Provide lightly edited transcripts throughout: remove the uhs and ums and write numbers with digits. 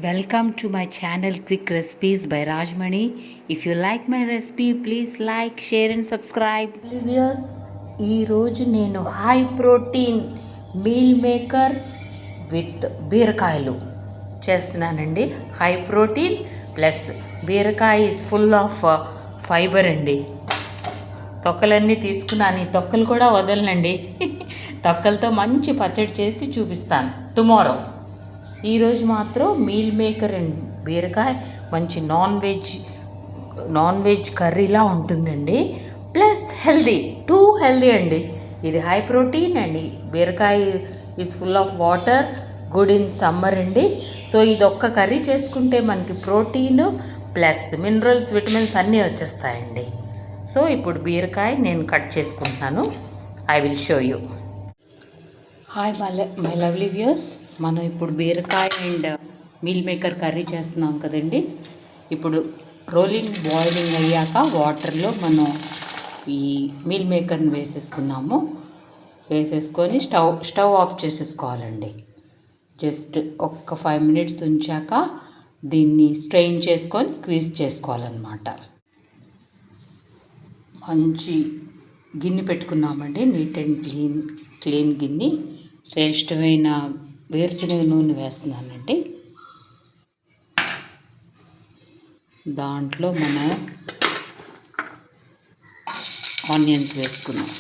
Welcome to my channel Quick Recipes by Rajmani. If you like my recipe, please like, share and subscribe. Viewers, ఈరోజు నేను high protein meal maker with బీరకాయలు చేస్తున్నానండి. High protein plus బీరకాయ is full of fibre అండి. తొక్కలన్నీ తీసుకున్నాను, ఈ తొక్కలు కూడా వదలనండి. తొక్కలతో మంచి పచ్చడి చేసి చూపిస్తాను టుమారో. ఈరోజు మాత్రం మీల్ మేకర్ అండ్ బీరకాయ మంచి నాన్ వెజ్ కర్రీలా ఉంటుందండి. ప్లస్ హెల్దీ అండి. ఇది హై ప్రోటీన్ అండి. బీరకాయ is full of water, good in summer అండి. సో ఇది ఒక్క కర్రీ చేసుకుంటే మనకి ప్రోటీన్ ప్లస్ మినరల్స్, విటమిన్స్ అన్నీ వచ్చేస్తాయండి. సో ఇప్పుడు బీరకాయ నేను కట్ చేసుకుంటున్నాను. I will show you. Hi my lovely viewers, మనం ఇప్పుడు బీరకాయ అండ్ మీల్ మేకర్ కర్రీ చేస్తున్నాం కదండి. ఇప్పుడు బాయిలింగ్ అయ్యాక వాటర్లో మనం ఈ మీల్ మేకర్ని వేసేసుకొని స్టవ్ ఆఫ్ చేసేసుకోవాలండి. జస్ట్ ఒక్క 5 minutes ఉంచాక దీన్ని స్ట్రెయిన్ చేసుకొని స్క్వీజ్ చేసుకోవాలన్నమాట. మంచి గిన్నె పెట్టుకున్నామండి, నీట్ అండ్ క్లీన్ గిన్నె. శ్రేష్టమైన వేరుశనగ నూనె వేస్తున్నానండి. దాంట్లో మనం ఆనియన్స్ వేసుకున్నాం,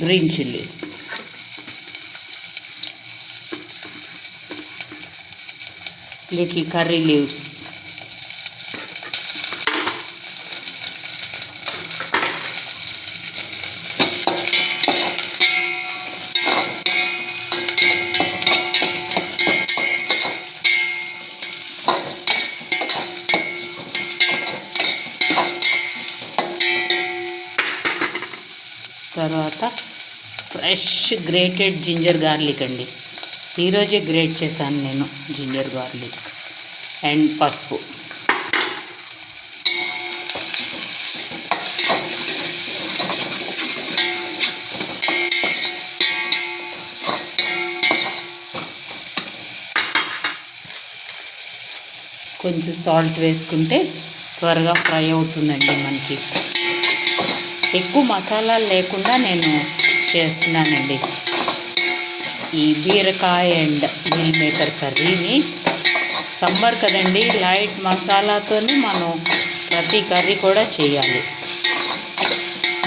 green chillies, little curry leaves, తర్వాత ఫ్రెష్ గ్రేటెడ్ జింజర్ గార్లిక్ అండి. ఈరోజే గ్రేట్ చేశాను నేను జింజర్ గార్లిక్. అండ్ పసుపు. కొంచెం సాల్ట్ వేసుకుంటే త్వరగా ఫ్రై అవుతుందండి మనకి. ఎక్కువ మసాలాలు లేకుండా నేను చేస్తున్నానండి ఈ బీరకాయ అండ్ మీల్ మేకర్ కర్రీని. సమ్మర్ కదండి, లైట్ మసాలాతోనే మనం ప్రతి కర్రీ కూడా చేయాలి.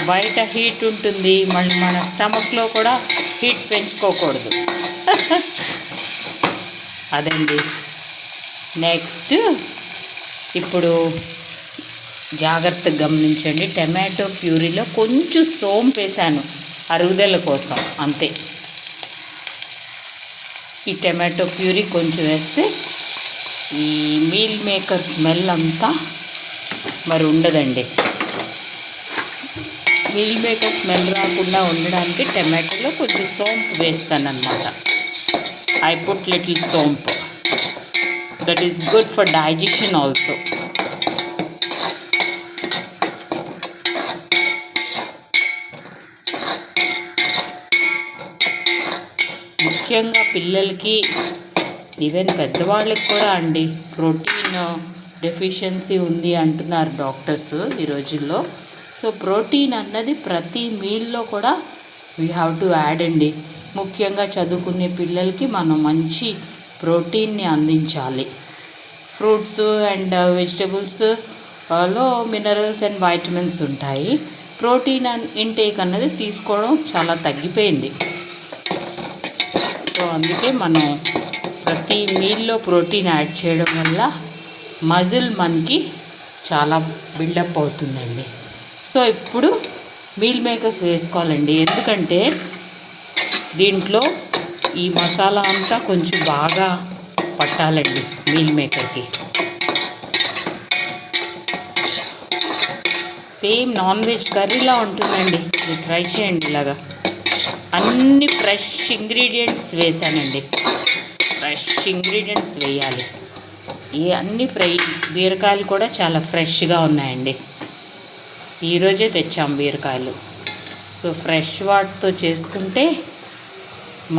బయట హీట్ ఉంటుంది, మళ్ళీ మన స్టమక్లో కూడా హీట్ పెంచుకోకూడదు. అదండి. నెక్స్ట్ ఇప్పుడు జాగ్రత్తగా గమనించండి, టమాటో ప్యూరీలో కొంచెం సోంపు వేసాను అరుగుదల కోసం, అంతే. ఈ టమాటో ప్యూరీ కొంచెం వేస్తే ఈ మీల్ మేకర్ స్మెల్ అంతా మరి ఉండదండి. మీల్ మేకర్ స్మెల్ రాకుండా ఉండడానికి టమాటోలో కొంచెం సోంపు వేస్తానన్నమాట. ఐ పుట్ లిటిల్ సోంపు, that is good for digestion also. ముఖ్యంగా పిల్లలకి, ఈవెన్ పెద్దవాళ్ళకి కూడా అండి ప్రోటీన్ డెఫిషియన్సీ ఉంది అంటున్నారు డాక్టర్స్ ఈ రోజుల్లో. సో ప్రోటీన్ అన్నది ప్రతి మీల్లో కూడా వీ హ్యావ్ టు యాడ్ అండి. ముఖ్యంగా చదువుకునే పిల్లలకి మనం మంచి ప్రోటీన్ని అందించాలి. ఫ్రూట్స్ అండ్ వెజిటబుల్స్లో మినరల్స్ అండ్ వైటమిన్స్ ఉంటాయి. ప్రోటీన్ ఇంటేక్ అన్నది తీసుకోవడం చాలా తగ్గిపోయింది. సో అందుకే మనం ప్రతి మీల్లో ప్రోటీన్ యాడ్ చేయడం వల్ల మజిల్ మనకి చాలా బిల్డప్ అవుతుందండి. సో ఇప్పుడు మీల్ మేకర్స్ వేసుకోవాలండి, ఎందుకంటే దీంట్లో ఈ మసాలా అంతా కొంచెం బాగా పట్టాలండి మీల్ మేకర్కి. సేమ్ నాన్ వెజ్ కర్రీలా ఉంటుందండి, ఇది ట్రై చేయండి. ఇలాగా అన్ని ఫ్రెష్ ఇంగ్రీడియంట్స్ వేసానండి. ఫ్రెష్ ఇంగ్రీడియంట్స్ వేయాలి. ఈ అన్ని బీరకాయలు కూడా చాలా ఫ్రెష్గా ఉన్నాయండి. ఈరోజే తెచ్చాం బీరకాయలు. సో ఫ్రెష్ వాటితో చేసుకుంటే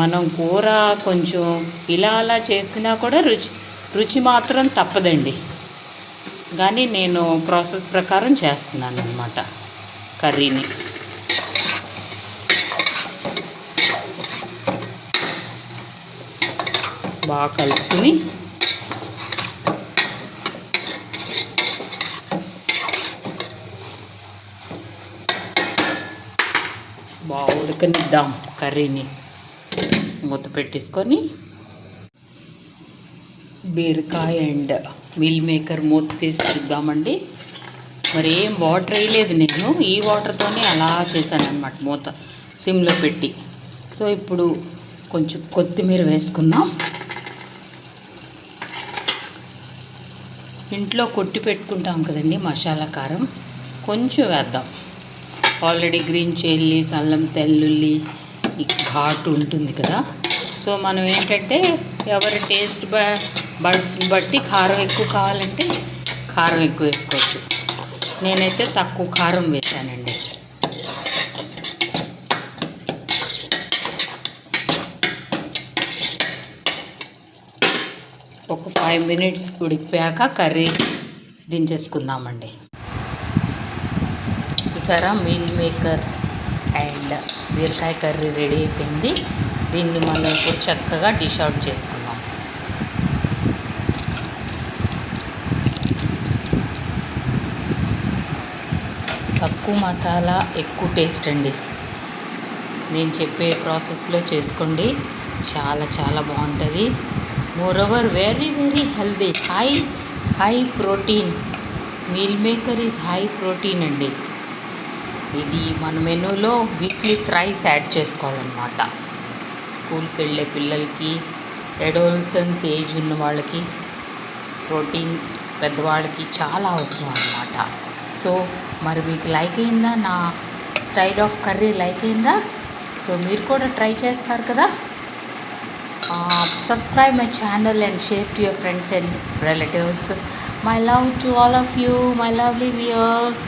మనం కూర కొంచెం ఇలా అలా చేసినా కూడా రుచి మాత్రం తప్పదండి. కానీ నేను ప్రాసెస్ ప్రకారం చేస్తున్నాను అన్నమాట కర్రీని. బాగా కలుపుకుని బాగా ఉడకనిద్దాం కర్రీని. మూత పెట్టేసుకొని బీరకాయ అండ్ మిల్ మేకర్ మూత తీసి చూద్దామండి. మరి ఏం వాటర్ వేయలేదు నేను, ఈ వాటర్తోనే అలా చేశాను అన్నమాట మూత సిమ్లో పెట్టి. సో ఇప్పుడు కొంచెం కొత్తిమీర వేసుకుందాం. ఇంట్లో కొట్టి పెట్టుకుంటాం కదండి మసాలా కారం, కొంచెం వేద్దాం. ఆల్రెడీ గ్రీన్ చిల్లీస్, అల్లం తెల్లుల్లి ఈ ఘాటు ఉంటుంది కదా. సో మనం ఏంటంటే ఎవరి టేస్ట్ బడ్స్ని బట్టి కారం ఎక్కువ కావాలంటే కారం ఎక్కువ వేసుకోవచ్చు. నేనైతే తక్కువ కారం వేసానండి. ఒక 5 minutes ఉడికిపోయాక కర్రీ దించేసుకుందామండి. చూసారా, మీల్ మేకర్ అండ్ బీరకాయ కర్రీ రెడీ అయిపోయింది. దీన్ని మనం ఇప్పుడు చక్కగా డిష్ అవుట్ చేసుకుందాం. తక్కువ మసాలా ఎక్కువ టేస్ట్ అండి. నేను చెప్పే ప్రాసెస్లో చేసుకోండి, చాలా చాలా బాగుంటుంది. Moreover very very healthy, high protein. Meal maker is high protein అండి. ఇది మన మెనూలో వీక్లీ థ్రైస్ యాడ్ చేసుకోవాలన్నమాట. స్కూల్కి వెళ్ళే పిల్లలకి, అడోల్సెన్స్ ఏజ్ ఉన్న వాళ్ళకి ప్రోటీన్, పెద్దవాళ్ళకి చాలా అవసరం అన్నమాట. సో మరి మీకు లైక్ అయిందా? నా స్టైల్ ఆఫ్ కర్రీ లైక్ అయిందా? సో మీరు కూడా ట్రై చేస్తారు కదా. Subscribe my channel and share to your friends and relatives. My love to all of you, my lovely viewers.